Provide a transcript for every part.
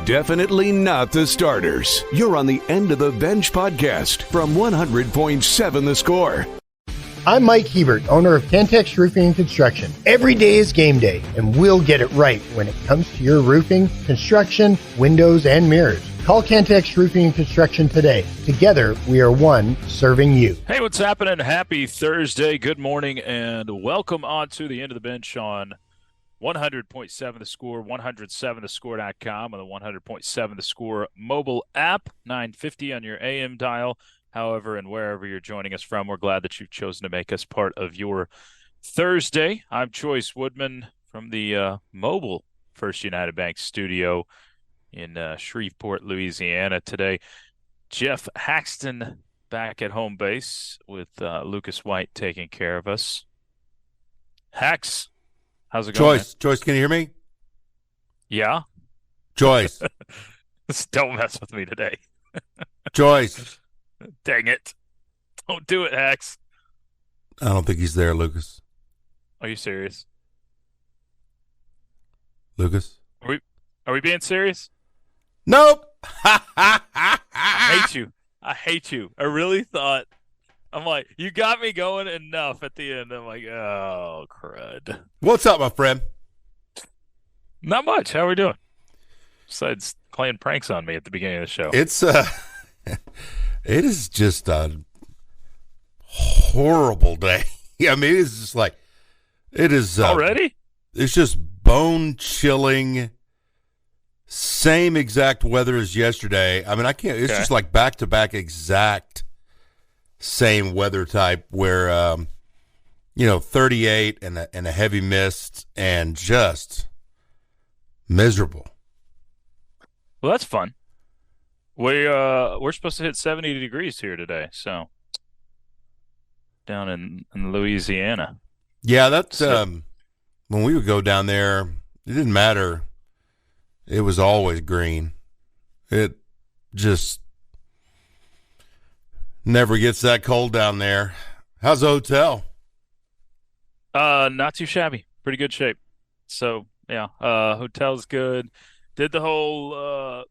Definitely not the starters. You're on the End of the Bench podcast from 100.7 The Score. I'm Mike Hebert, owner of Cantex Roofing and Construction. Every day is game day, and we'll get it right when it comes to your roofing, construction, windows, and mirrors. Call Cantex Roofing and Construction today. Together, we are one serving you. Hey, what's happening? Happy Thursday. Good morning, and welcome on to the End of the Bench on 100.7 The Score, 107thescore.com, on the 100.7 The Score mobile app, 950 on your AM dial. However, and wherever you're joining us from, we're glad that you've chosen to make us part of your Thursday. I'm Chois Woodman from the mobile First United Bank studio in Shreveport, Louisiana today. Geoff Haxton back at home base with Lucas White taking care of us. Hax, how's it going? Chois, can you hear me? Yeah? Chois. Don't mess with me today. Chois. Dang it. Don't do it, Hax. I don't think he's there, Lucas. Are you serious? Lucas? Are we being serious? Nope. I hate you. I hate you. I really thought, I'm like, you got me going enough at the end. I'm like, oh, crud. What's up, my friend? Not much. How are we doing? Besides playing pranks on me at the beginning of the show. It's it is just a horrible day. I mean, it's just like, it is already? It's just bone-chilling, same exact weather as yesterday. I mean, I can't, it's just like back-to-back exact same weather type where, 38 and a heavy mist and just miserable. Well, that's fun. We're supposed to hit 70 degrees here today, so down in Louisiana. Yeah, that's when we would go down there, it didn't matter. It was always green. It just never gets that cold down there. How's the hotel? Not too shabby. Pretty good shape. So, yeah, hotel's good. Did the whole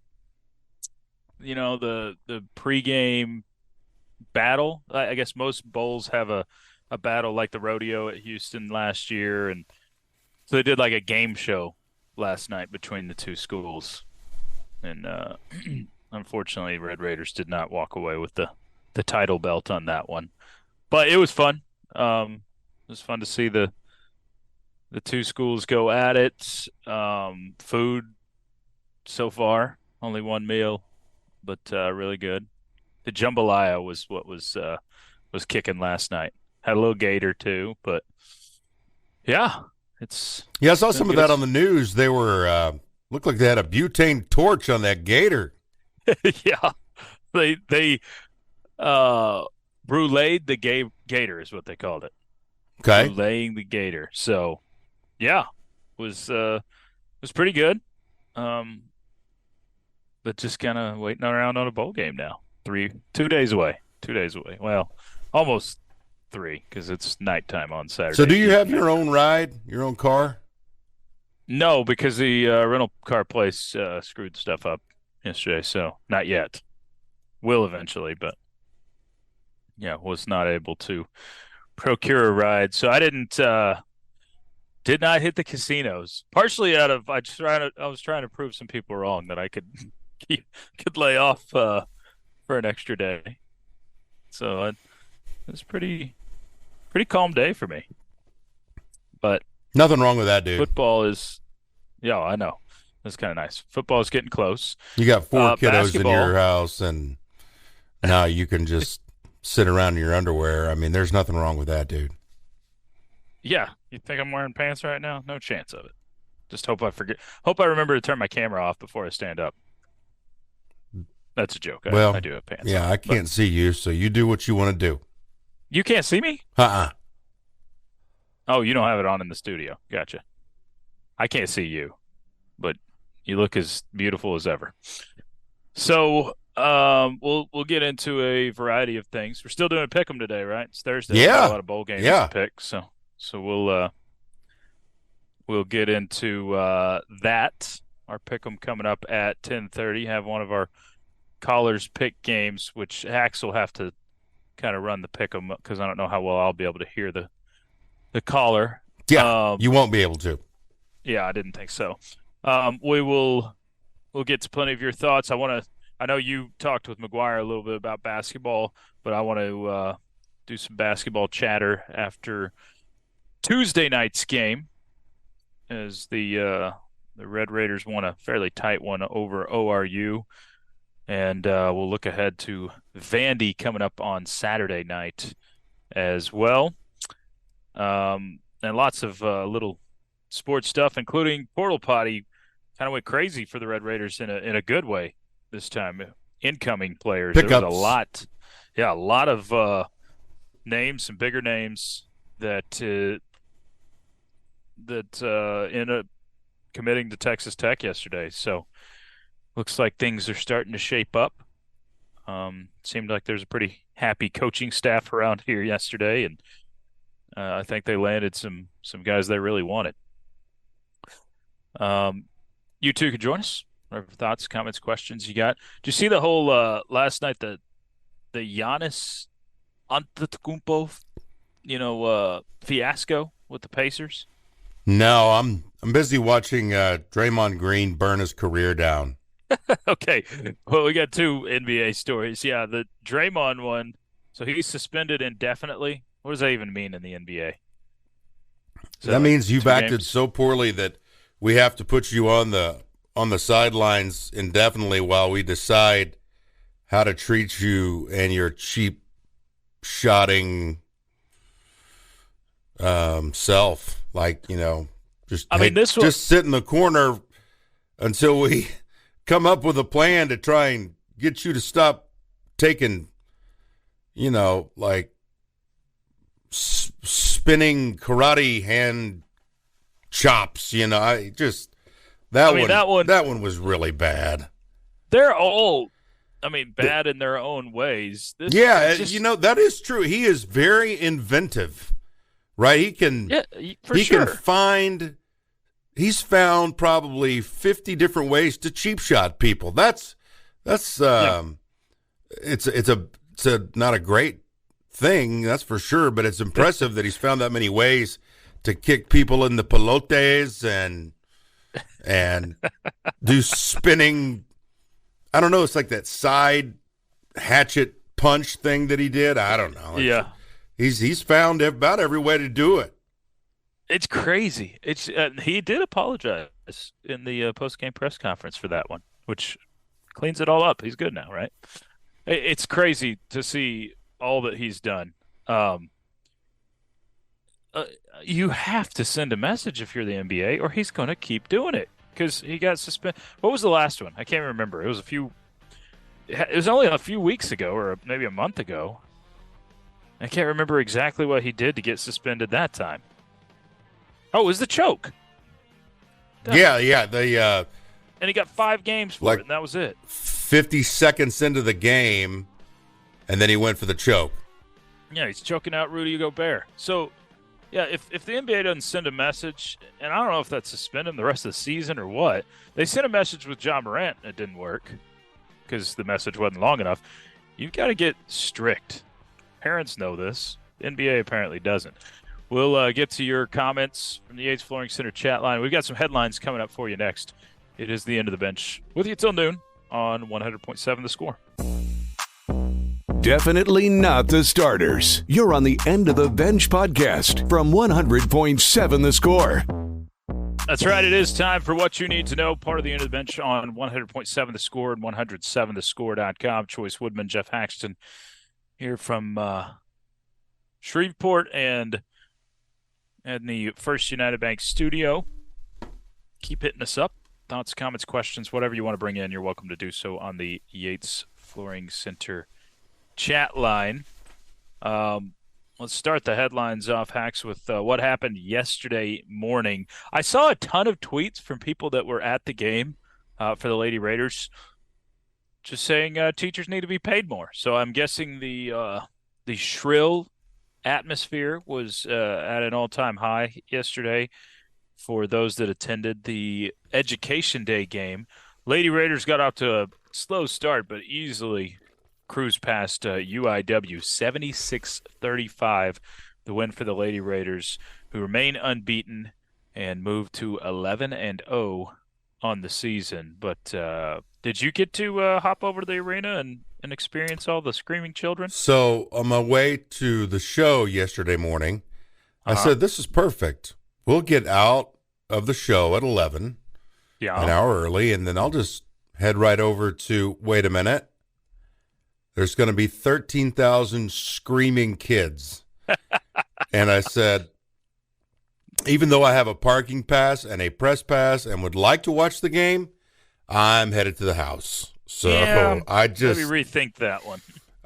the pregame battle. I guess most bowls have a battle like the rodeo at Houston last year, and so they did like a game show last night between the two schools. And unfortunately, Red Raiders did not walk away with the title belt on that one. But it was fun. It was fun to see the two schools go at it. Food so far, only one meal, but really good. The jambalaya was what was kicking last night. Had a little gator too, but yeah, I saw some of that on the news. They were looked like they had a butane torch on that gator. Yeah, they bruleed the gator is what they called it. Okay, bruleeing the gator. So yeah, was pretty good. But just kind of waiting around on a bowl game now. 2 days away. 2 days away. Well, almost 3 because it's nighttime on Saturday. So do you have your own ride, your own car? No, because the rental car place screwed stuff up yesterday. So not yet. Will eventually, but yeah, was not able to procure a ride. So I did not hit the casinos. Partially out of I was trying to prove some people wrong that I could lay off for an extra day. So it was pretty calm day for me. But nothing wrong with that, dude. Football is, yeah, I know. It's kind of nice. Football is getting close. You got 4 kiddos basketball. In your house, and now you can just sit around in your underwear. I mean, there's nothing wrong with that, dude. Yeah. You think I'm wearing pants right now? No chance of it. Just hope I remember to turn my camera off before I stand up. That's a joke. I do have pants. Yeah, on, I can't see you, so you do what you want to do. You can't see me? Oh, you don't have it on in the studio. Gotcha. I can't see you, but you look as beautiful as ever. So we'll get into a variety of things. We're still doing Pick'em today, right? It's Thursday. Yeah. A lot of bowl games to pick. So we'll get into that. our pick'em coming up at 10:30. Have one of our callers pick games, which Hax will have to kind of run the pick'em because I don't know how well I'll be able to hear the caller. Yeah, you won't be able to. Yeah, I didn't think so. We'll get to plenty of your thoughts. I know you talked with McGuire a little bit about basketball, but I want to do some basketball chatter after Tuesday night's game as the Red Raiders won a fairly tight one over ORU. And we'll look ahead to Vandy coming up on Saturday night as well. And lots of little sports stuff, including Portal Potty kind of went crazy for the Red Raiders in a good way this time. Incoming players. Pickups. There was a lot of names, some bigger names that ended up committing to Texas Tech yesterday. So looks like things are starting to shape up. Seemed like there's a pretty happy coaching staff around here yesterday, and I think they landed some guys they really wanted. You two could join us. Whatever thoughts, comments, questions you got. Did you see the whole last night the Giannis Antetokounmpo, fiasco with the Pacers? No, I'm busy watching Draymond Green burn his career down. Okay. Well, we got two NBA stories. Yeah, the Draymond one. So he's suspended indefinitely. What does that even mean in the NBA? That means you've acted games? so poorly that we have to put you on the sidelines indefinitely while we decide how to treat you and your cheap shotting self. Like, just sit in the corner until we come up with a plan to try and get you to stop taking, spinning karate hand chops. That one was really bad. They're all, bad in their own ways. That is true. He is very inventive, right? He can, he's found probably 50 different ways to cheap shot people. It's not a great thing, that's for sure, but it's impressive that he's found that many ways to kick people in the pelotes and do spinning. I don't know. It's like that side hatchet punch thing that he did. I don't know. He's found about every way to do it. It's crazy. He did apologize in the post-game press conference for that one, which cleans it all up. He's good now, right? It's crazy to see all that he's done. You have to send a message if you're the NBA, or he's going to keep doing it because he got suspended. What was the last one? I can't remember. It was only a few weeks ago, or maybe a month ago. I can't remember exactly what he did to get suspended that time. Oh, it was the choke. Yeah. And he got 5 games for it, and that was it. 50 seconds into the game, and then he went for the choke. Yeah, he's choking out Rudy Gobert. So, yeah, if the NBA doesn't send a message, and I don't know if that's suspend him the rest of the season or what, they sent a message with John Morant, and it didn't work because the message wasn't long enough. You've got to get strict. Parents know this. The NBA apparently doesn't. We'll get to your comments from the Yates Flooring Center chat line. We've got some headlines coming up for you next. It is the end of the bench. With you till noon on 100.7 The Score. Definitely not the starters. You're on the End of the Bench podcast from 100.7 The Score. That's right. It is time for what you need to know. Part of the End of the Bench on 100.7 The Score and 107thescore.com. Chois, Woodman, Geoff, Haxton here from Shreveport and the First United Bank studio. Keep hitting us up. Thoughts, comments, questions, whatever you want to bring in, you're welcome to do so on the Yates Flooring Center chat line. Let's start the headlines off, Hacks, with what happened yesterday morning. I saw a ton of tweets from people that were at the game for the Lady Raiders just saying teachers need to be paid more. So I'm guessing the shrill atmosphere was at an all-time high yesterday for those that attended the Education Day game. Lady Raiders got off to a slow start, but easily cruised past UIW 76-35. The win for the Lady Raiders, who remain unbeaten and move to 11-0 on the season. But did you get to hop over to the arena and experience all the screaming children? So on my way to the show yesterday morning, I said, this is perfect. We'll get out of the show at 11, an hour early, and then I'll just head right over to, wait a minute, there's going to be 13,000 screaming kids. And I said, even though I have a parking pass and a press pass and would like to watch the game, I'm headed to the house. So I just maybe rethink that one.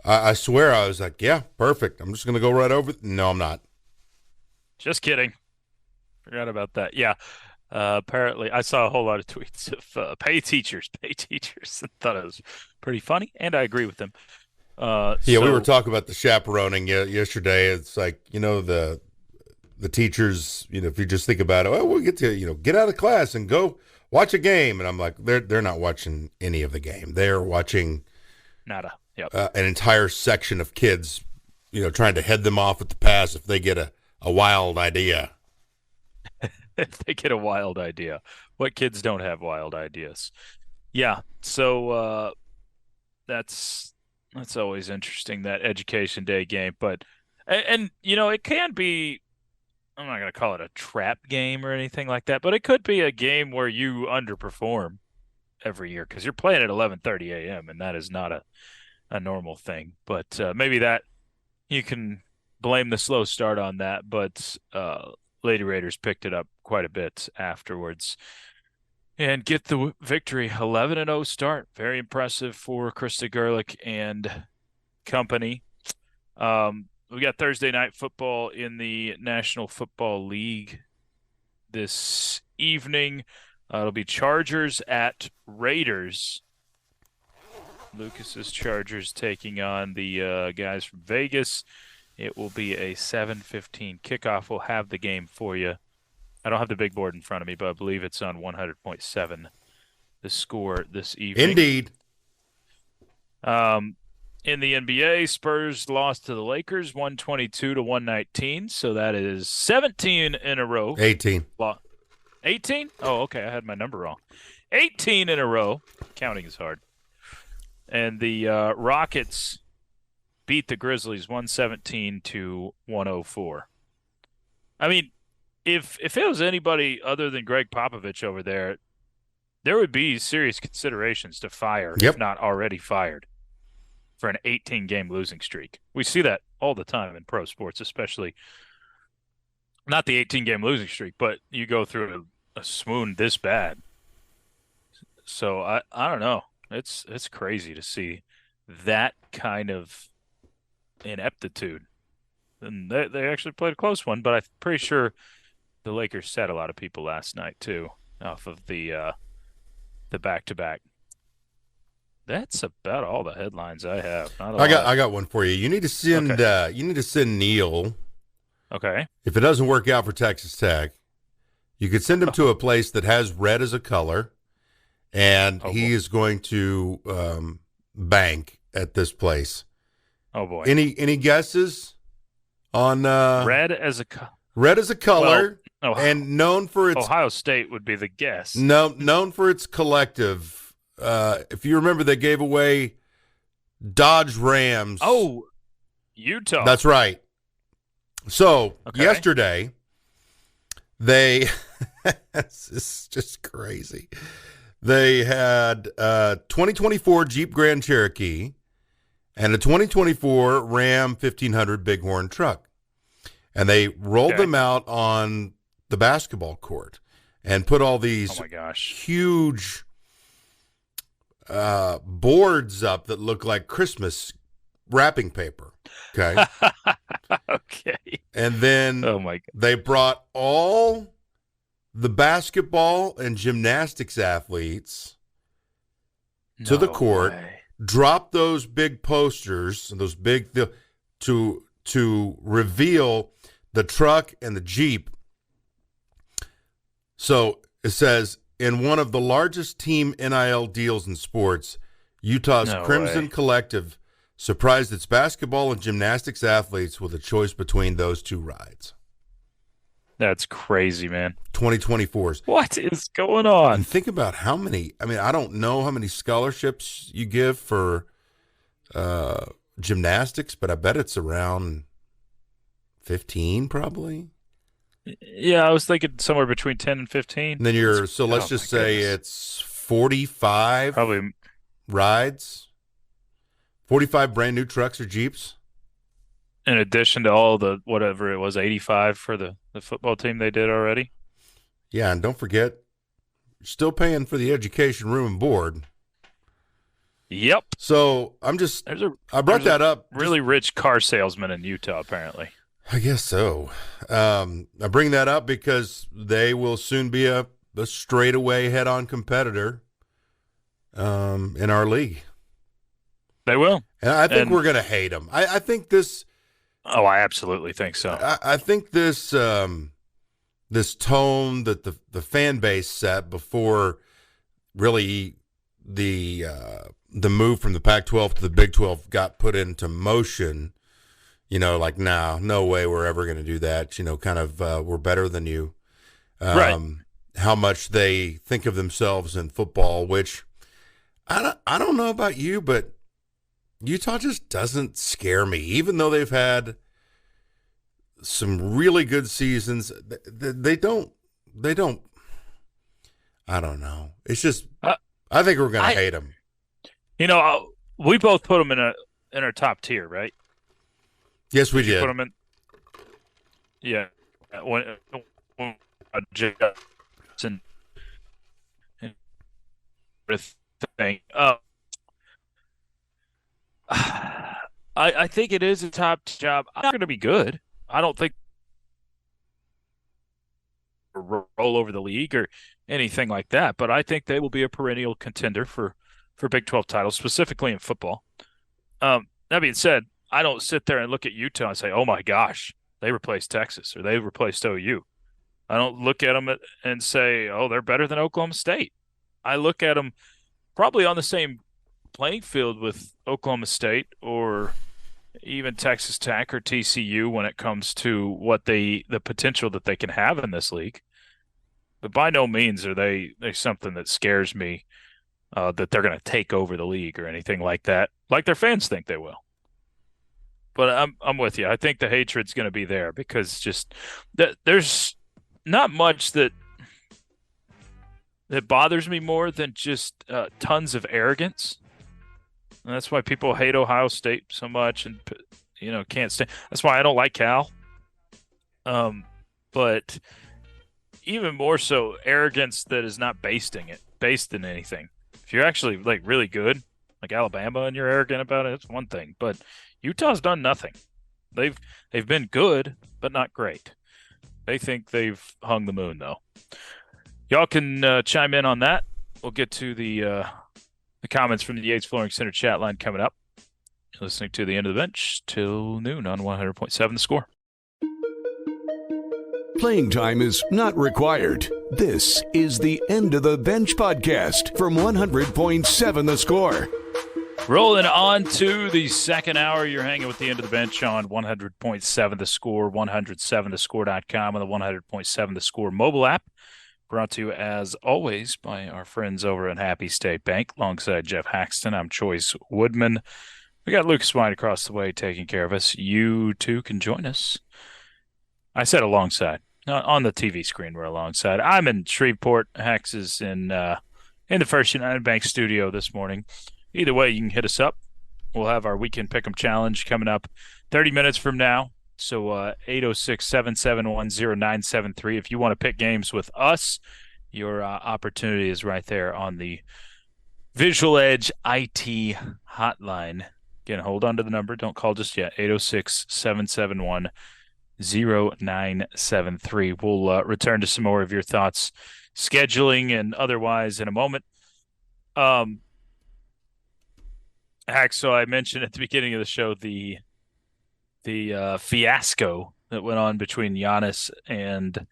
I swear I was like, yeah, perfect. I'm just going to go right over. No, I'm not. Just kidding. Forgot about that. Yeah. Apparently, I saw a whole lot of tweets of pay teachers, and thought it was pretty funny, and I agree with them. We were talking about the chaperoning yesterday. It's like, the teachers, if you just think about it, we'll get to, get out of class and go watch a game. And I'm like, they're not watching any of the game. They're watching nada. Yep. An entire section of kids, trying to head them off at the pass if they get a wild idea. If they get a wild idea. What kids don't have wild ideas? Yeah. So that's always interesting, that Education Day game. But and it can be, I'm not going to call it a trap game or anything like that, but it could be a game where you underperform every year because you're playing at 11:30 a.m. and that is not a normal thing. But maybe that you can blame the slow start on that. But Lady Raiders picked it up quite a bit afterwards and get the victory. 11-0 start. Very impressive for Krista Gerlich and company. We got Thursday night football in the National Football League this evening. It'll be Chargers at Raiders. Lucas's Chargers taking on the guys from Vegas. It will be a 7:15 kickoff. We'll have the game for you. I don't have the big board in front of me, but I believe it's on 100.7, the score this evening. Indeed. In the NBA, Spurs lost to the Lakers 122-119, so that is 17 in a row. 18. 18? Oh, okay, I had my number wrong. 18 in a row. Counting is hard. And the Rockets beat the Grizzlies 117-104. I mean, if it was anybody other than Greg Popovich over there would be serious considerations to fire, if not already fired, for an 18-game losing streak. We see that all the time in pro sports, especially not the 18-game losing streak, but you go through a swoon this bad. So I don't know. It's crazy to see that kind of ineptitude. And they actually played a close one, but I'm pretty sure the Lakers set a lot of people last night too, off of the back-to-back. That's about all the headlines I have. I got one for you. You need to send Neil. Okay. If it doesn't work out for Texas Tech, you could send him to a place that has red as a color, and he is going to bank at this place. Oh boy. Any guesses on red as a color? Red as a color, well, and known for its Ohio State would be the guess. No, known for its collective. If you remember, they gave away Dodge Rams. Oh, Utah. That's right. So yesterday, they this is just crazy. They had 2024 Jeep Grand Cherokee and a 2024 Ram 1500 Bighorn truck. And they rolled them out on the basketball court and put all these huge boards up that look like Christmas wrapping paper. Okay. Okay. And then they brought all the basketball and gymnastics athletes to the court, dropped those big posters and those big to reveal the truck and the Jeep. So it says, in one of the largest team NIL deals in sports, Utah's No Crimson way. Collective surprised its basketball and gymnastics athletes with a choice between those two rides. That's crazy, man. 2024's. What is going on? And think about how many, I don't know how many scholarships you give for gymnastics, but I bet it's around 15 probably. Yeah, I was thinking somewhere between 10 and 15. And then let's just say it's 45 probably rides, 45 brand new trucks or Jeeps. in addition to all the whatever it was, 85 for the football team they did already. Yeah, and don't forget, you're still paying for the education, room, and board. Yep. So I brought that up. Really rich car salesman in Utah, apparently. I guess so. I bring that up because they will soon be a straightaway head-on competitor in our league. They will. And I think we're going to hate them. I think this... Oh, I absolutely think so. I think this this tone that the fan base set before really the move from the Pac-12 to the Big 12 got put into motion, like, no way we're ever going to do that, kind of we're better than you. Right. How much they think of themselves in football, which I don't know about you, but Utah just doesn't scare me, even though they've had some really good seasons. They don't. I don't know. It's just I think we're going to hate them. We both put them in our top tier, right? Yes, we did. Put them in. Yeah. When Jackson thing. I think it is a top job. I'm not going to be good. I don't think roll over the league or anything like that, but I think they will be a perennial contender for Big 12 titles, specifically in football. That being said, I don't sit there and look at Utah and say, oh my gosh, they replaced Texas or they replaced OU. I don't look at them and say, oh, they're better than Oklahoma State. I look at them probably on the same playing field with Oklahoma State or even Texas Tech or TCU when it comes to what the potential that they can have in this league. But by no means are they something that scares me that they're going to take over the league or anything like that, like their fans think they will. But I'm with you. I think the hatred's going to be there because just there's not much that bothers me more than just tons of arrogance. And that's why people hate Ohio State so much and, can't stand. That's why I don't like Cal. But even more so, arrogance that is not based in anything. If you're actually like really good, like Alabama, and you're arrogant about it, it's one thing. But Utah's done nothing. They've been good, but not great. They think they've hung the moon, though. Y'all can chime in on that. We'll get to the comments from the Yates Flooring Center chat line coming up. You're listening to the End of the Bench till noon on 100.7 The Score. Playing time is not required. This is the End of the Bench podcast from 100.7 The Score. Rolling on to the second hour. You're hanging with the End of the Bench on 100.7 The Score, 107thescore.com, and the 100.7 The Score mobile app. Brought to you, as always, by our friends over at Happy State Bank. Alongside Geoff Haxton, I'm Chois Woodman. We got Lucas Wine across the way taking care of us. You, too, can join us. I said alongside. On the TV screen, we're alongside. I'm in Shreveport. Hax is in the First United Bank studio this morning. Either way, you can hit us up. We'll have our Weekend Pick'em Challenge coming up 30 minutes from now. So 806-771-0973. If you want to pick games with us, your opportunity is right there on the Visual Edge IT hotline. Again, hold on to the number. Don't call just yet. 806-771-0973. We'll return to some more of your thoughts, scheduling and otherwise in a moment. So I mentioned at the beginning of the show the fiasco that went on between Giannis and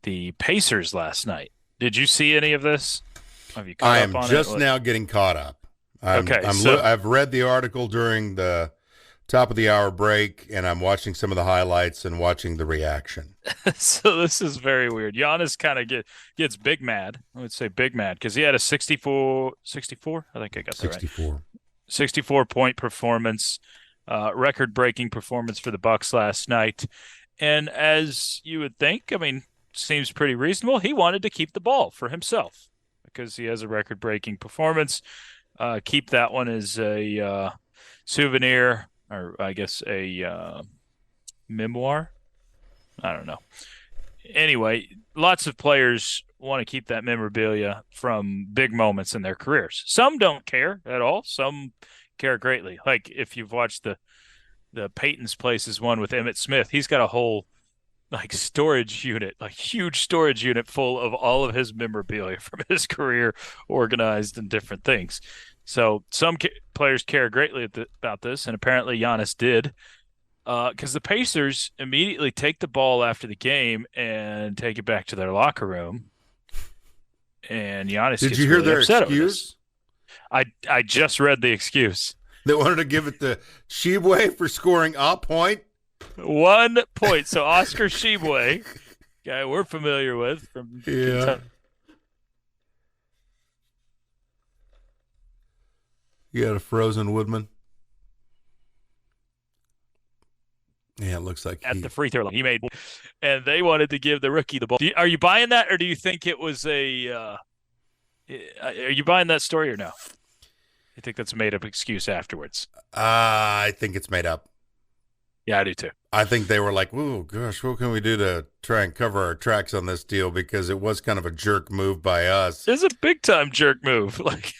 the Pacers last night. Did you see any of this? Have you caught I up am on just it? now getting caught up. Okay, I've read the article during the top of the hour break, and I'm watching some of the highlights and watching the reaction. so this is very weird. Giannis kind of gets big mad. I would say big mad because he had a 64. I think I got that right. 64. 64-point performance, record-breaking performance for the Bucks last night. And as you would think, I mean, seems pretty reasonable. He wanted to keep the ball for himself because he has a record-breaking performance. Keep that one as a souvenir, or I guess a memoir. I don't know. Anyway, lots of players want to keep that memorabilia from big moments in their careers. Some don't care at all. Some care greatly. Like if you've watched the Peyton's Places one with Emmitt Smith, he's got a whole storage unit, like huge storage unit full of all of his memorabilia from his career organized in different things. So some players care greatly about this, and apparently Giannis did. Because the Pacers immediately take the ball after the game and take it back to their locker room. And Giannis Did gets you hear really their upset excuse? I just read the excuse. They wanted to give it to Shibwe for scoring a point. 1 point. So Oscar Shibwe, guy we're familiar with from Kentucky. You had a frozen Woodman. Yeah, it looks like at the free throw line. He made, and they wanted to give the rookie the ball. Are you buying that, or do you think it was a? Are you buying that story or no? I think that's a made up excuse afterwards. I think it's made up. Yeah, I do too. I think they were like, "Oh gosh, what can we do to try and cover our tracks on this deal?" Because it was kind of a jerk move by us. It's a big time jerk move. Like,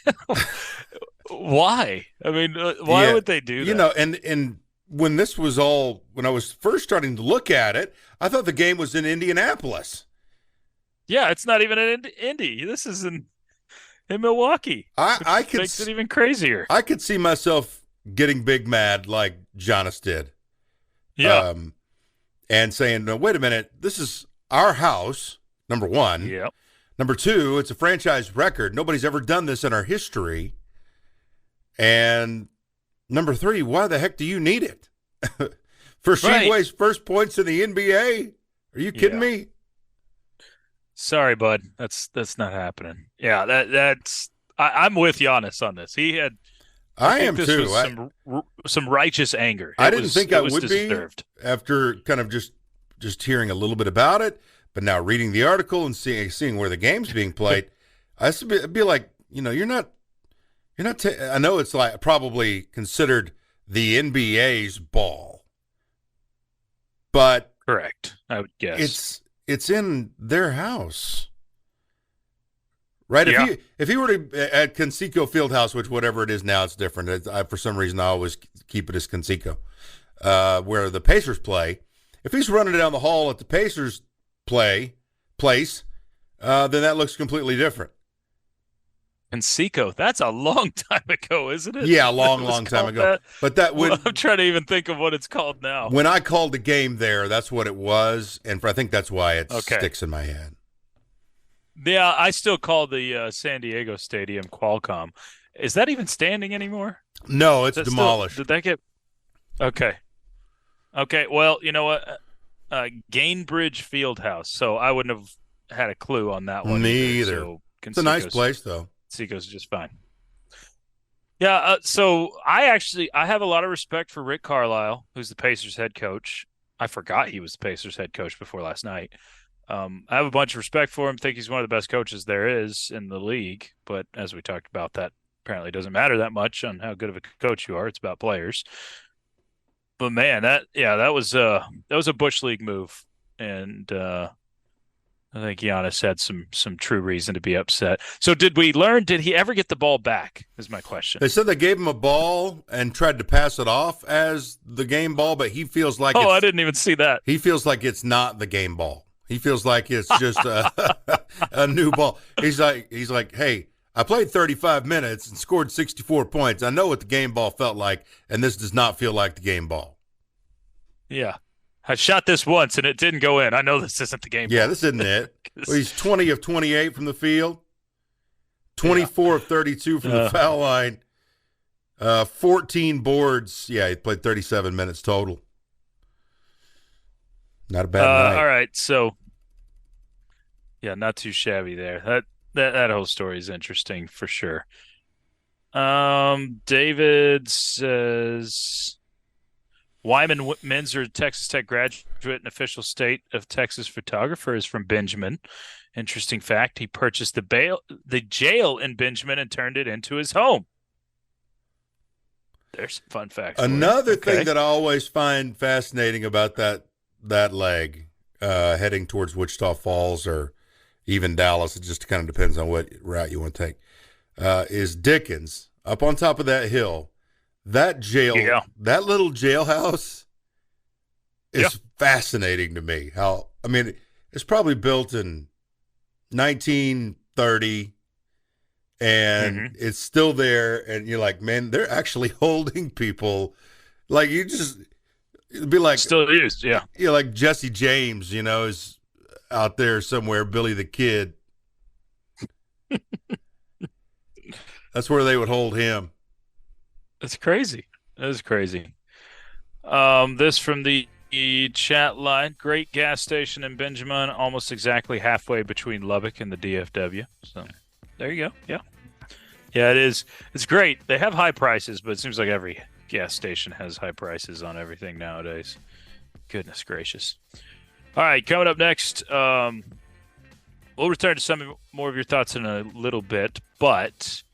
why? I mean, why would they do that? You know, and when this was all, when I was first starting to look at it, I thought the game was in Indianapolis. Yeah, it's not even in Indy. This is in Milwaukee. I could makes it even crazier. I could see myself getting big mad like Giannis did. Yeah. And saying, no, wait a minute, this is our house, number one. Yeah. Number two, it's a franchise record. Nobody's ever done this in our history. And number three, why the heck do you need it? For Shibwe's first points in the NBA? Are you kidding me? Sorry, bud. That's not happening. Yeah, that's I'm with Giannis on this. He had I am too. Some righteous anger. I didn't think I would deserved. Be after kind of just hearing a little bit about it, but now reading the article and seeing where the game's being played, I'd be like, you know, you're not. I know it's like probably considered the NBA's ball, but correct. I would guess it's in their house, right? Yeah. If he were to at Conseco Fieldhouse, which whatever it is now, it's different. For some reason, I always keep it as Conseco, where the Pacers play. If he's running down the hall at the Pacers place, then that looks completely different. Conseco, that's a long time ago, isn't it? Yeah, a long time ago. That? But that would. Well, I'm trying to even think of what it's called now. When I called the game there, that's what it was, and I think that's why it sticks in my head. Yeah, I still call the San Diego Stadium Qualcomm. Is that even standing anymore? No, it's demolished. Did that get? Okay. Well, you know what? Gainbridge Fieldhouse. So I wouldn't have had a clue on that one. Me either. So it's a nice place, though. Conseco's just fine. Yeah. So I have a lot of respect for Rick Carlisle, who's the Pacers head coach. I forgot he was the Pacers head coach before last night. I have a bunch of respect for him. Think he's one of the best coaches there is in the league. But as we talked about, that apparently doesn't matter that much on how good of a coach you are. It's about players. But man, that was a Bush League move, and I think Giannis had some true reason to be upset. So did he ever get the ball back, is my question. They said they gave him a ball and tried to pass it off as the game ball, but he feels like I didn't even see that. He feels like it's not the game ball. He feels like it's just a new ball. He's like, hey, I played 35 minutes and scored 64 points. I know what the game ball felt like, and this does not feel like the game ball. Yeah. I shot this once and it didn't go in. I know this isn't the game. Yeah, this isn't it. Well, he's 20 of 28 from the field, 24 of 32 from the foul line, 14 boards. Yeah, he played 37 minutes total. Not a bad night. All right, so yeah, not too shabby there. That whole story is interesting for sure. David says Wyman Menzer, Texas Tech graduate and official state of Texas photographer, is from Benjamin. Interesting fact: he purchased the jail in Benjamin and turned it into his home. There's some fun facts. Another thing that I always find fascinating about that leg heading towards Wichita Falls or even Dallas, it just kind of depends on what route you want to take, is Dickens up on top of that hill. That jail, that little jailhouse is fascinating to me. It's probably built in 1930 and it's still there. And you're like, man, they're actually holding people. Like it'd be like still used. Yeah. Yeah. Like Jesse James, is out there somewhere, Billy the Kid. That's where they would hold him. That's crazy. That is crazy. This from the chat line. Great gas station in Benjamin, almost exactly halfway between Lubbock and the DFW. So there you go. Yeah. Yeah, it is. It's great. They have high prices, but it seems like every gas station has high prices on everything nowadays. Goodness gracious. All right, coming up next, we'll return to some more of your thoughts in a little bit, but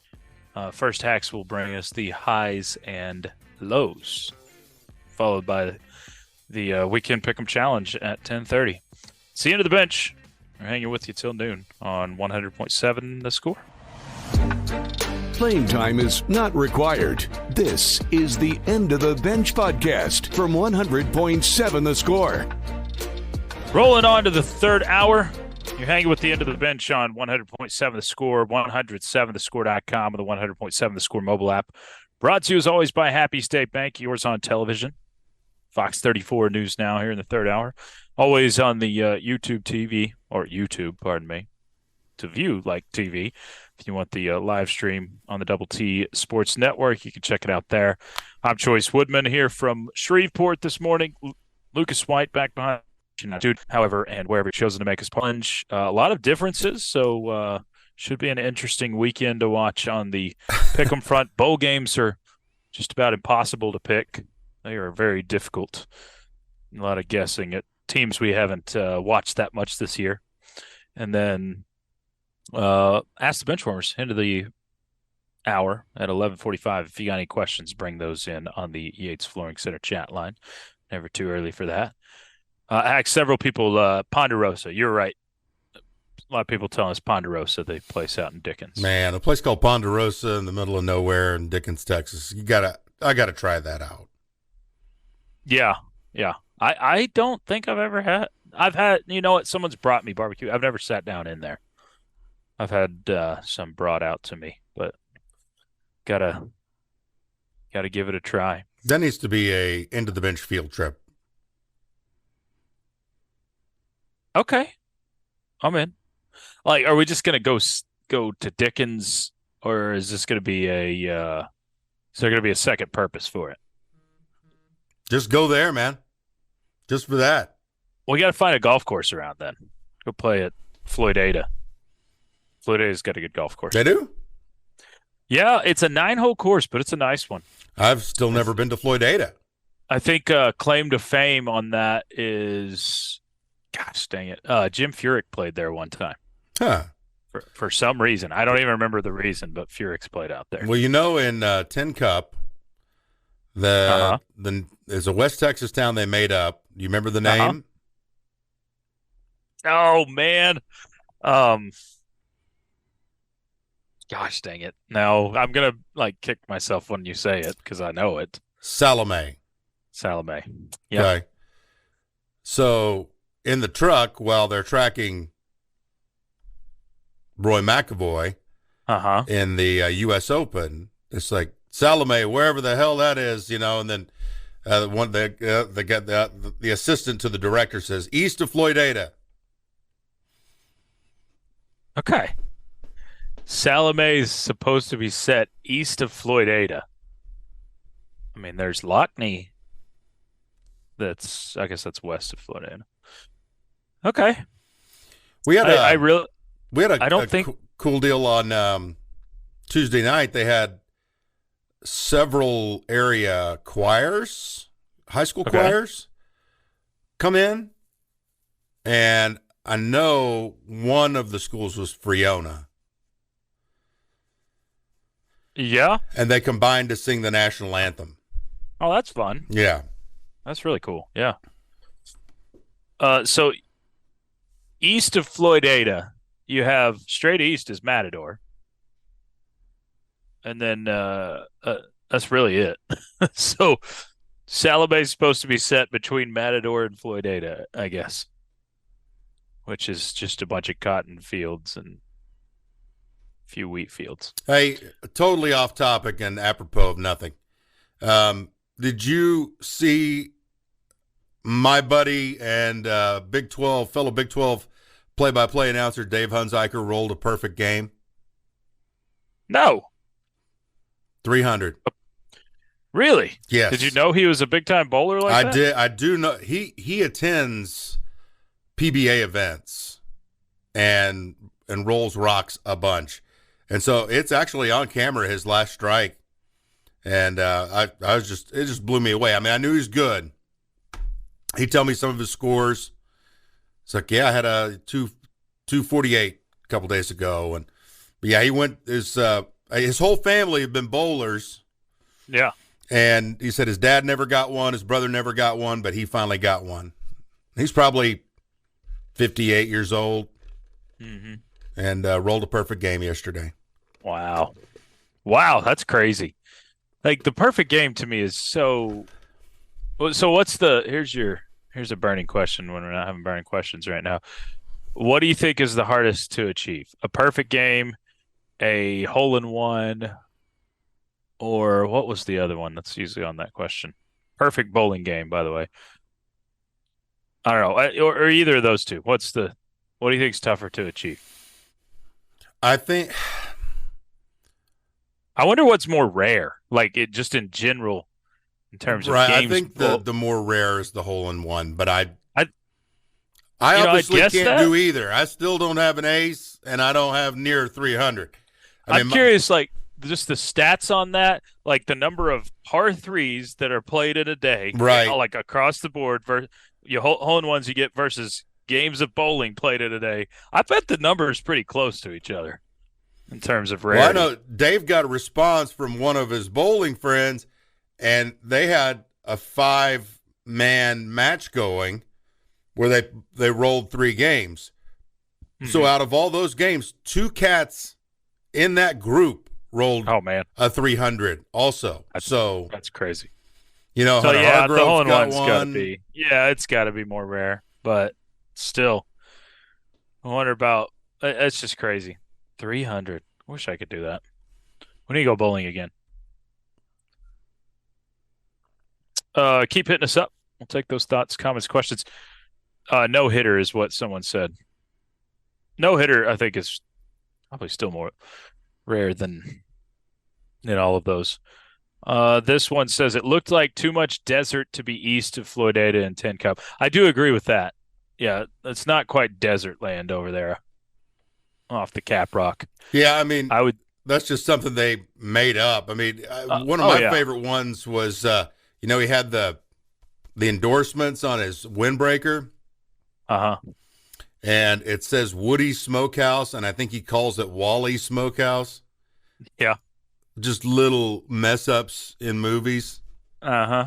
first, Hax will bring us the highs and lows, followed by the Weekend Pick'em Challenge at 10:30. See you into the bench. We're hanging with you till noon on 100.7 The Score. Playing time is not required. This is the End of the Bench podcast from 100.7 The Score. Rolling on to the third hour. You're hanging with the End of the Bench on 100.7 The Score, 107thescore.com, and the 100.7 The Score mobile app. Brought to you, as always, by Happy State Bank, yours on television. Fox 34 News Now here in the third hour. Always on the YouTube, pardon me, to view like TV. If you want the live stream on the Double T Sports Network, you can check it out there. I'm Chois Woodman here from Shreveport this morning. Lucas White back behind. Dude, however, and wherever he's chosen to make his plunge. A lot of differences, so should be an interesting weekend to watch on the pick'em front. Bowl games are just about impossible to pick. They are very difficult. A lot of guessing at teams we haven't watched that much this year. And then Ask the Benchwarmers into the hour at 11:45. If you got any questions, bring those in on the Yates Flooring Center chat line. Never too early for that. Several people, Ponderosa, you're right. A lot of people telling us Ponderosa, the place out in Dickens. Man, a place called Ponderosa in the middle of nowhere in Dickens, Texas. I gotta try that out. Yeah. I don't think I've had, you know what, someone's brought me barbecue. I've never sat down in there. I've had some brought out to me, but gotta give it a try. That needs to be a End of the Bench field trip. Okay, I'm in. Like, are we just gonna go to Dickens, or is this gonna be is there gonna be a second purpose for it? Just go there, man. Just for that. We got to find a golf course around then. Go play at Floyd Ada. Floyd Ada's got a good golf course. They do? Yeah, it's a 9-hole course, but it's a nice one. I've still never been to Floyd Ada. I think claim to fame on that is, gosh dang it, Jim Furyk played there one time. Huh. For some reason. I don't even remember the reason, but Furyk's played out there. Well, in Tin Cup, there's a West Texas town they made up. Do you remember the name? Oh, man. Gosh dang it. No, I'm going to kick myself when you say it because I know it. Salome. Yeah. Okay. So in the truck, while they're tracking Roy McAvoy in the U.S. Open, it's like, Salome, wherever the hell that is, and then The assistant to the director says east of Floydada. Okay. Salome is supposed to be set east of Floydada. I mean, there's Lockney. I guess that's west of Floydada. Okay. We had I a cool deal on Tuesday night. They had several area choirs, high school choirs, come in, and I know one of the schools was Friona. Yeah. And they combined to sing the national anthem. Oh, that's fun. Yeah. That's really cool. Yeah. So east of Floydada, you have straight east is Matador. And then that's really it. So Salome is supposed to be set between Matador and Floydada, I guess, which is just a bunch of cotton fields and a few wheat fields. Hey, totally off topic and apropos of nothing. Did you see my buddy and fellow Big 12 play-by-play announcer Dave Hunziker rolled a perfect game? No. 300. Really? Yes. Did you know he was a big-time bowler like that? I do know. He attends PBA events and rolls rocks a bunch. And so it's actually on camera, his last strike. And it just blew me away. I mean, I knew he was good. He'd tell me some of his scores. It's like, yeah, I had a 248 a couple days ago. But yeah, he went, his whole family have been bowlers. Yeah. And he said his dad never got one, his brother never got one, but he finally got one. He's probably 58 years old. Mm-hmm. And rolled a perfect game yesterday. Wow, that's crazy. Like, the perfect game to me is so what's here's a burning question when we're not having burning questions right now. What do you think is the hardest to achieve? A perfect game, a hole-in-one, or what was the other one that's usually on that question? Perfect bowling game, by the way. I don't know, or either of those two. What do you think is tougher to achieve? I wonder what's more rare, like it just in general, in terms of games. I think the more rare is the hole-in-one, but I obviously can't do either. I still don't have an ace, and I don't have near 300. I'm curious, like, just the stats on that, like the number of par threes that are played in a day, right? Like across the board, versus hole-in-ones you get versus games of bowling played in a day. I bet the number is pretty close to each other in terms of rarity. Well, I know Dave got a response from one of his bowling friends, and they had a 5-man match going where they rolled 3 games. Mm-hmm. So out of all those games, 2 cats in that group rolled a 300 also. That's crazy. Hunter Hargrove's the hole-in-one's got got to be. Yeah, it's got to be more rare, but still, I wonder about. It's just crazy. 300. I wish I could do that. When do you go bowling again? Keep hitting us up. We'll take those thoughts, comments, questions. No hitter is what someone said. No hitter, I think, is probably still more rare than all of those. This one says it looked like too much desert to be east of Floydada and Tin Cup. I do agree with that. Yeah, it's not quite desert land over there off the Cap Rock. Yeah, I mean, that's just something they made up. I mean, one of my favorite ones was, he had the endorsements on his windbreaker. Uh-huh. And it says Woody Smokehouse, and I think he calls it Wally Smokehouse. Yeah. Just little mess-ups in movies. Uh-huh.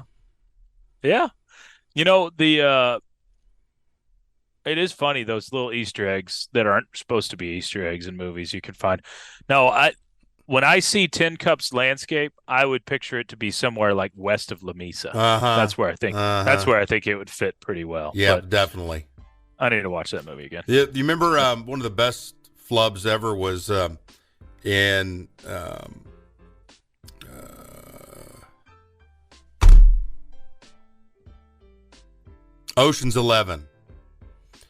Yeah. It is funny, those little Easter eggs that aren't supposed to be Easter eggs in movies you can find. Now, when I see Tin Cup's landscape, I would picture it to be somewhere like west of La Mesa. Uh-huh. That's where I think it would fit pretty well. Yeah, definitely. I need to watch that movie again. Yeah, you remember one of the best flubs ever was in Ocean's 11.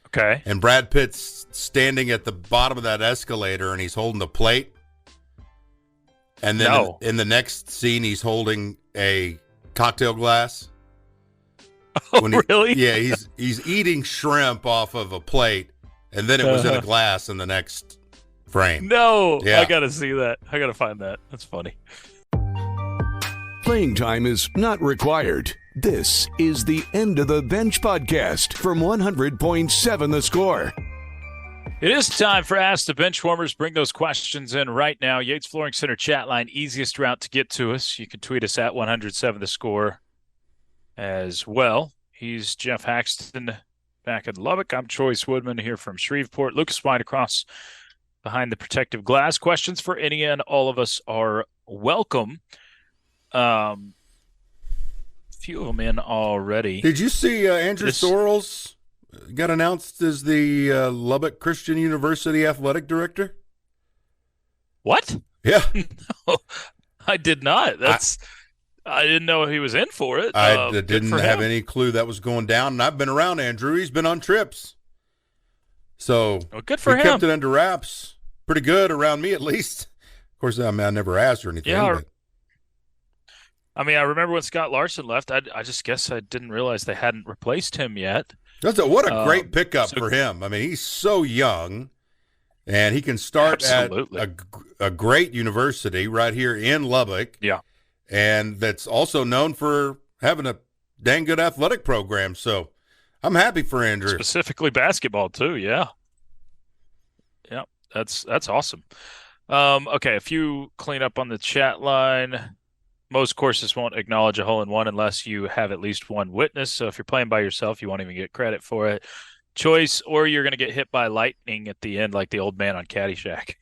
Okay. And Brad Pitt's standing at the bottom of that escalator, and he's holding the plate. And then in the next scene, he's holding a cocktail glass. Oh, really? Yeah, he's eating shrimp off of a plate, and then it was in a glass in the next frame. No, yeah. I got to see that. I got to find that. That's funny. Playing time is not required. This is the End of the Bench podcast from 100.7 The Score. It is time for Ask the Benchwarmers. Bring those questions in right now. Yates Flooring Center chat line, easiest route to get to us. You can tweet us at 107 The Score as well. He's Geoff Haxton back in Lubbock. I'm Chois Woodman here from Shreveport. Lucas White across behind the protective glass. Questions for any and all of us are welcome. Few of them in already. Did you see Andrew Sorrells got announced as the Lubbock Christian University athletic director? What? Yeah. No, I did not. I didn't know he was in for it. I didn't have any clue that was going down, and I've been around Andrew. He's been on trips. So good for him. He kept it under wraps. Pretty good around me, at least. Of course, I never asked or anything. Yeah. But. I mean, I remember when Scott Larson left, I just guess I didn't realize they hadn't replaced him yet. What a great pickup for him. I mean, he's so young, and he can start absolutely. at a great university right here in Lubbock. Yeah. And that's also known for having a dang good athletic program. So I'm happy for Andrew. Specifically basketball, too, yeah. Yeah, that's awesome. Okay, a few cleanup on the chat line. Most courses won't acknowledge a hole-in-one unless you have at least one witness. So if you're playing by yourself, you won't even get credit for it. Choice, or you're going to get hit by lightning at the end like the old man on Caddyshack.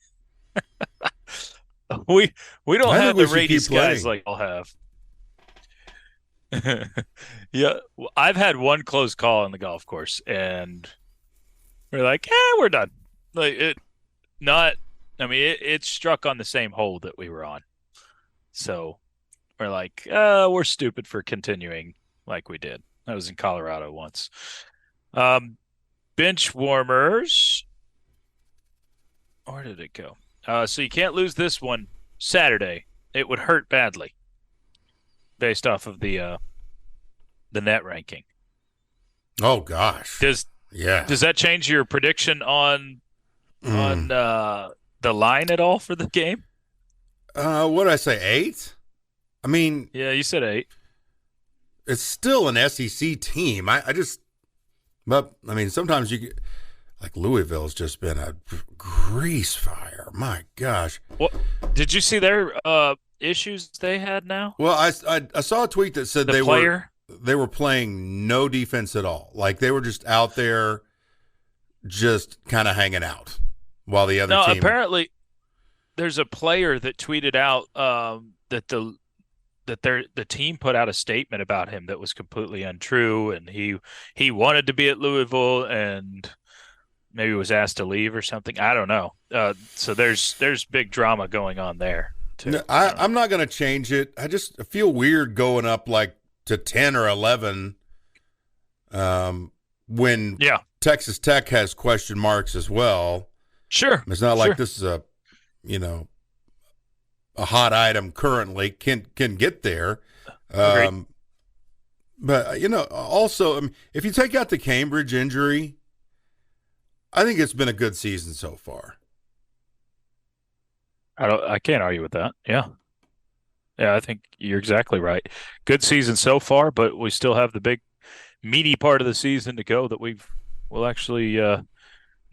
we don't have the radius guys like I'll have. Yeah, I've had one close call on the golf course, and we're like, we're done. It struck on the same hole that we were on. So we're like, we're stupid for continuing like we did. I was in Colorado once. Bench warmers. Where did it go? So you can't lose this one Saturday. It would hurt badly based off of the net ranking. Oh, gosh. Does that change your prediction on the line at all for the game? What did I say, 8? I mean, yeah, you said 8. It's still an SEC team. But sometimes you get, like Louisville's just been a grease fire. My gosh. Well, did you see their issues they had now? Well, I saw a tweet that said they were playing no defense at all. Like they were just out there, just kind of hanging out while the other team. Apparently, there's a player that tweeted out that the team put out a statement about him that was completely untrue, and he wanted to be at Louisville and maybe was asked to leave or something. I don't know. So there's big drama going on there too. No, I'm not going to change it. I just feel weird going up like to 10 or 11 when Texas Tech has question marks as well. Sure. It's not like this is a hot item currently, can get there. But, also, if you take out the Cambridge injury, I think it's been a good season so far. I can't argue with that. Yeah. Yeah, I think you're exactly right. Good season so far, but we still have the big meaty part of the season to go that we'll actually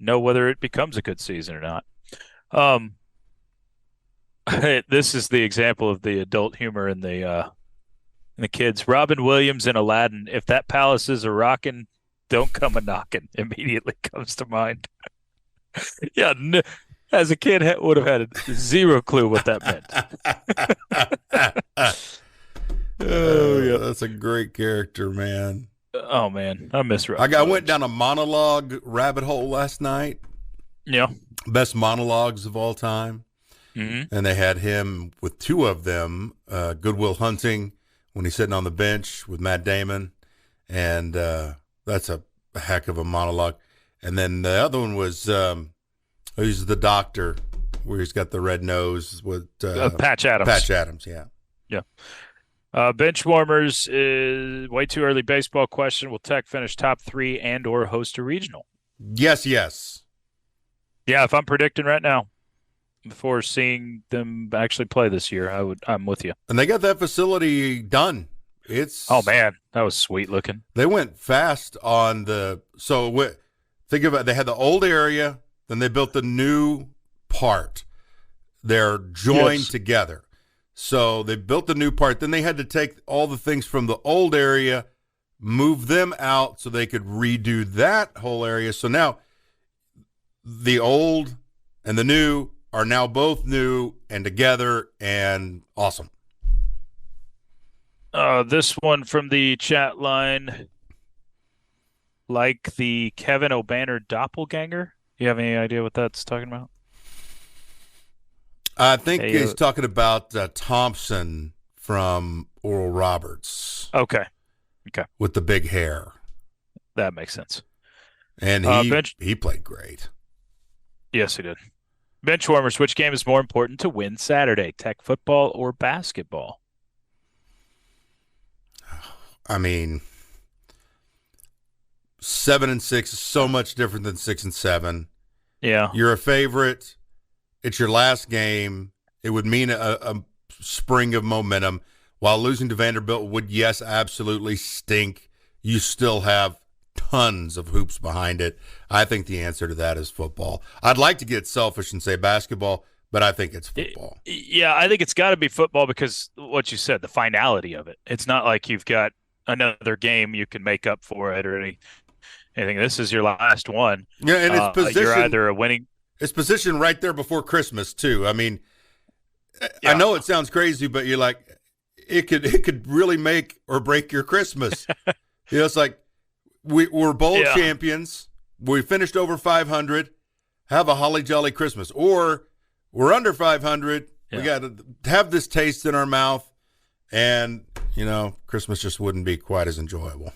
know whether it becomes a good season or not. This is the example of the adult humor in the kids. Robin Williams in Aladdin. If that palace is a rockin', don't come a knockin'. Immediately comes to mind. Yeah, as a kid, would have had zero clue what that meant. Yeah, that's a great character, man. Oh man, I miss Robin. I went down a monologue rabbit hole last night. Yeah, best monologues of all time. Mm-hmm. And they had him with two of them, Good Will Hunting, when he's sitting on the bench with Matt Damon, and That's a heck of a monologue. And then the other one was who's the doctor, where he's got the red nose with Patch Adams. Patch Adams, yeah. Yeah. Benchwarmers is way too early baseball question. Will Tech finish top 3 and or host a regional? Yes. Yeah, if I'm predicting right now, before seeing them actually play this year, I'm with you. And they got that facility done. Oh man, that was sweet looking. They went fast on think about it, they had the old area, then they built the new part. They're joined together. So they built the new part. Then they had to take all the things from the old area, move them out so they could redo that whole area. So now the old and the new are now both new and together and awesome. This one from the chat line, like the Kevin O'Banner doppelganger. You have any idea what that's talking about? I think he's talking about Thompson from Oral Roberts. Okay. With the big hair. That makes sense. And he played great. Yes, he did. Benchwarmers, which game is more important to win Saturday, Tech football or basketball? I mean, 7-6 is so much different than 6-7. Yeah. You're a favorite. It's your last game. It would mean a spring of momentum. While losing to Vanderbilt would, yes, absolutely stink, you still have tons of hoops behind it. I think the answer to that is football. I'd like to get selfish and say basketball, but I think it's football. Yeah, I think it's got to be football because what you said, the finality of it. It's not like you've got another game you can make up for it or anything. This is your last one. Yeah, and it's position. You're either a winning. It's positioned right there before Christmas too. I mean, I know it sounds crazy, but you're like, it could really make or break your Christmas. It's like we're bowl champions. We finished over 500. Have a holly jolly Christmas, or we're under 500. Yeah. We got to have this taste in our mouth, and Christmas just wouldn't be quite as enjoyable.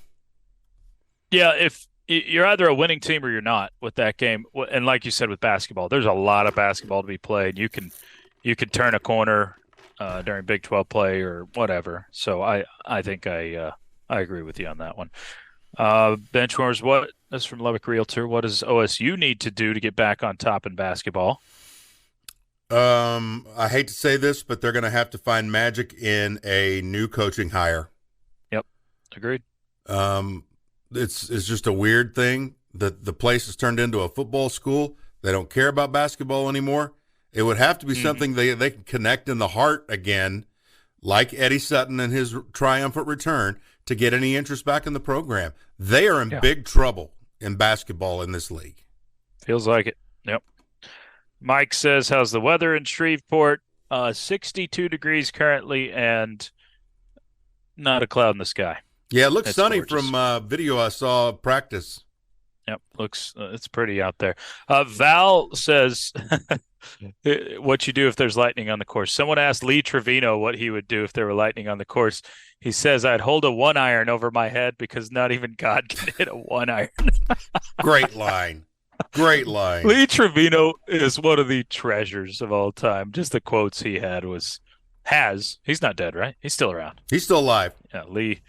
Yeah, if you're either a winning team or you're not with that game, and like you said with basketball, there's a lot of basketball to be played. You can turn a corner during Big 12 play or whatever. So I think I agree with you on that one. Benchwarmers, this is from Lubbock Realtor. What does OSU need to do to get back on top in basketball? I hate to say this, but they're going to have to find magic in a new coaching hire. Yep, agreed. It's just a weird thing that the place has turned into a football school. They don't care about basketball anymore. It would have to be something they can connect in the heart again, like Eddie Sutton and his triumphant return, to get any interest back in the program. They are in big trouble in basketball in this league. Feels like it. Yep. Mike says, how's the weather in Shreveport? 62 degrees currently and not a cloud in the sky. Yeah, it looks sunny gorgeous. From video I saw practice. Yep, it's pretty out there. Val says, what you do if there's lightning on the course. Someone asked Lee Trevino what he would do if there were lightning on the course. He says, I'd hold a 1-iron over my head because not even God can hit a 1-iron. Great line. Great line. Lee Trevino is one of the treasures of all time. Just the quotes he had he's not dead, right? He's still around. He's still alive. Yeah, Lee.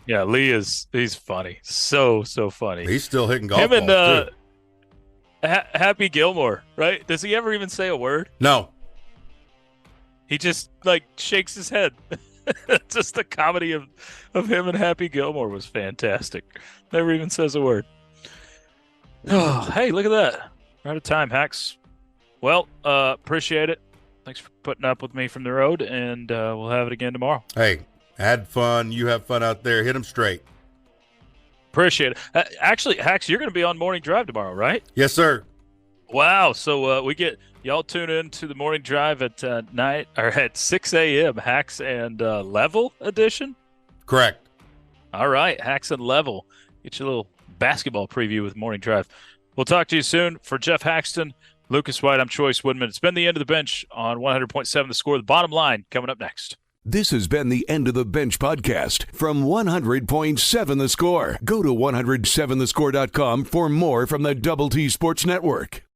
Yeah, he's funny. So funny. He's still hitting golf balls, too. Happy Gilmore, right? Does he ever even say a word? No. He just shakes his head. Just the comedy of him and Happy Gilmore was fantastic. Never even says a word. Oh, hey, look at that. We're out of time, Hax. Well, appreciate it. Thanks for putting up with me from the road, and we'll have it again tomorrow. Hey, had fun. You have fun out there. Hit them straight. Appreciate it. Actually, Hax, you're going to be on Morning Drive tomorrow, right? Yes, sir. Wow. So we get y'all tune in to the Morning Drive at night or at 6 a.m. Hax and Level edition. Correct. All right, Hax and Level. Get your little basketball preview with Morning Drive. We'll talk to you soon. For Geoff Haxton, Lucas White, I'm Chois Woodman. It's been the end of the bench on 100.7 The Score. The bottom line coming up next. This has been the End of the Bench podcast from 100.7 The Score. Go to 107thescore.com for more from the Double T Sports Network.